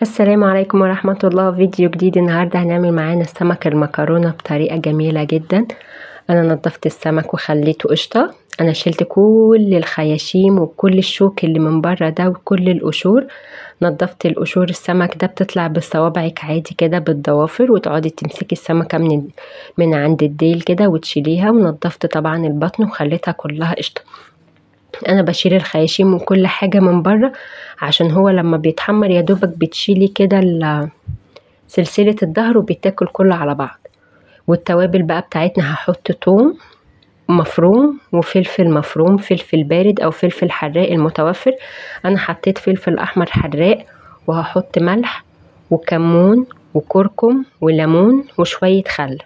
السلام عليكم ورحمة الله. فيديو جديد. النهاردة هنعمل معانا السمك المكرونة بطريقة جميلة جدا. انا نضفت السمك وخليته قشطة. انا شلت كل الخياشيم وكل الشوك اللي من بره ده وكل القشور. نضفت القشور. السمك ده بتطلع بصوابعك عادي كده بالضوافر، وتقعدي تمسكي السمكة من عند الديل كده وتشيليها. ونضفت طبعا البطن وخليتها كلها قشطة. انا بشيل الخياشيم وكل حاجة من بره، عشان هو لما بيتحمر يا دوبك بتشيلي كده سلسلة الظهر وبيتاكل كله على بعض. والتوابل بقى بتاعتنا هحط توم مفروم وفلفل مفروم، فلفل بارد او فلفل حراق المتوفر. انا حطيت فلفل احمر حراق، وهحط ملح وكمون وكركم وليمون وشوية خل.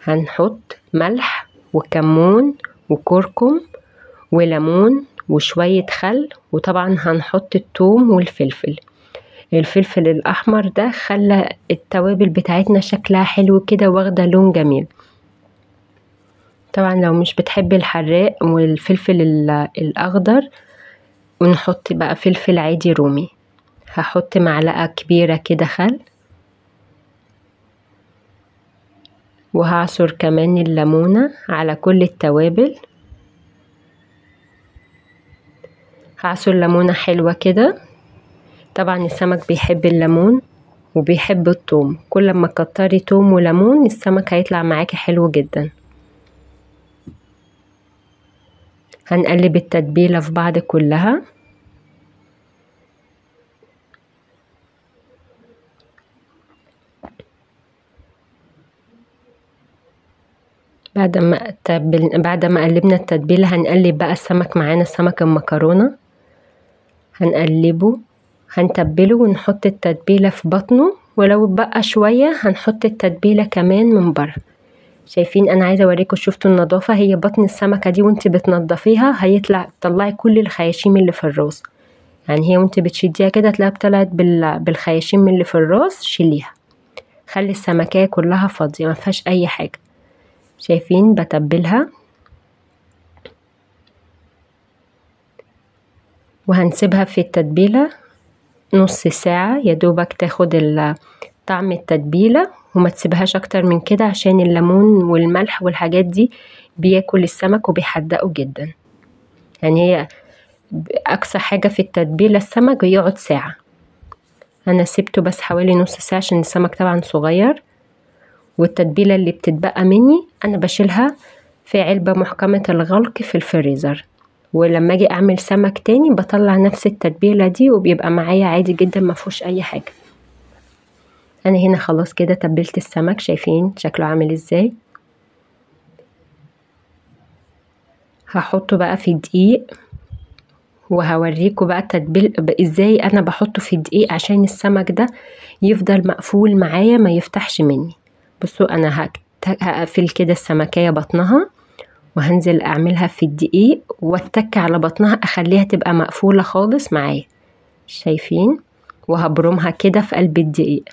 هنحط ملح وكمون وكركم وليمون وشوية خل، وطبعا هنحط الثوم والفلفل. الفلفل الاحمر ده خلى التوابل بتاعتنا شكلها حلو كده واخده لون جميل. طبعا لو مش بتحبي الحراق والفلفل الاخضر، ونحط بقى فلفل عادي رومي. هحط معلقه كبيره كده خل، وهعصر كمان الليمونه على كل التوابل. هعصر ليمونه حلوه كده. طبعا السمك بيحب الليمون وبيحب الثوم، كل ما تكتري ثوم وليمون السمك هيطلع معاكي حلو جدا. هنقلب التتبيلة في بعض كلها. بعد ما قلبنا التتبيلة هنقلب بقى السمك معانا، السمك المكرونة هنقلبه هنتبله ونحط التتبيلة في بطنه، ولو بقى شوية هنحط التتبيلة كمان من بره. شايفين؟ انا عايزه اوريكم، شفتوا النظافه؟ هي بطن السمكه دي وانت بتنضفيها تطلعي كل الخياشيم اللي في الراس. يعني هي وانت بتشديها كده تلاقيها طلعت بالخياشيم اللي في الراس. شيليها، خلي السمكية كلها فاضيه ما فيهاش اي حاجه. شايفين؟ بتبلها وهنسيبها في التتبيله نص ساعه يا دوبك تاخد طعم التتبيله، وما تسيبهاش اكتر من كده عشان الليمون والملح والحاجات دي بياكل السمك وبيحدقه جدا. يعني هي اقصى حاجه في التتبيله السمك يقعد ساعه. انا سبته بس حوالي نص ساعه عشان السمك طبعا صغير. والتتبيله اللي بتتبقى مني انا بشيلها في علبه محكمه الغلق في الفريزر، ولما اجي اعمل سمك تاني بطلع نفس التتبيله دي وبيبقى معايا عادي جدا ما فيهوش اي حاجه. انا هنا خلاص كده تبلت السمك. شايفين شكله عامل ازاي؟ هحطه بقى في دقيق، وهوريكم بقى التتبيل ازاي انا بحطه في الدقيق عشان السمك ده يفضل مقفول معايا ما يفتحش مني. بصوا انا هقفل كده السمكية بطنها، وهنزل اعملها في الدقيق واتك على بطنها اخليها تبقى مقفولة خالص معايا. شايفين؟ وهبرمها كده في قلب الدقيق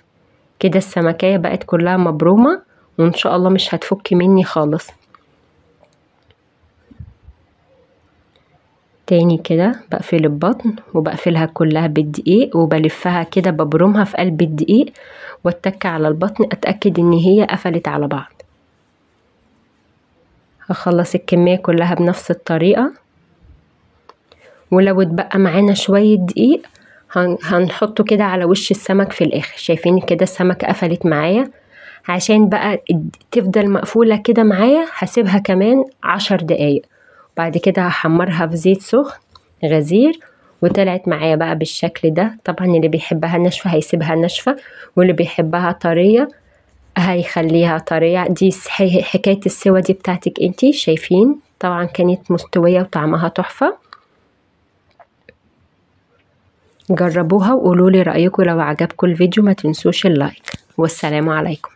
كده السمكية بقت كلها مبرومة، وان شاء الله مش هتفك مني خالص. تاني كده بقفل البطن وبقفلها كلها بالدقيق وبلفها كده ببرمها في قلب الدقيق واتك على البطن اتأكد ان هي قفلت على بعض. هخلص الكمية كلها بنفس الطريقة. ولو اتبقى معانا شوية دقيق هنحطه كده على وش السمك في الاخر. شايفين كده السمك قفلت معايا. عشان بقى تفضل مقفولة كده معايا هسيبها كمان 10 دقايق. بعد كده هحمرها في زيت سخن غزير، وطلعت معايا بقى بالشكل ده. طبعا اللي بيحبها ناشفة هيسيبها ناشفة، واللي بيحبها طرية هيخليها طرية. دي حكاية السوا دي بتاعتك انتي. شايفين؟ طبعا كانت مستوية وطعمها تحفة. جربوها وقولولي رأيكم. لو عجبكم الفيديو ما تنسوش اللايك، والسلام عليكم.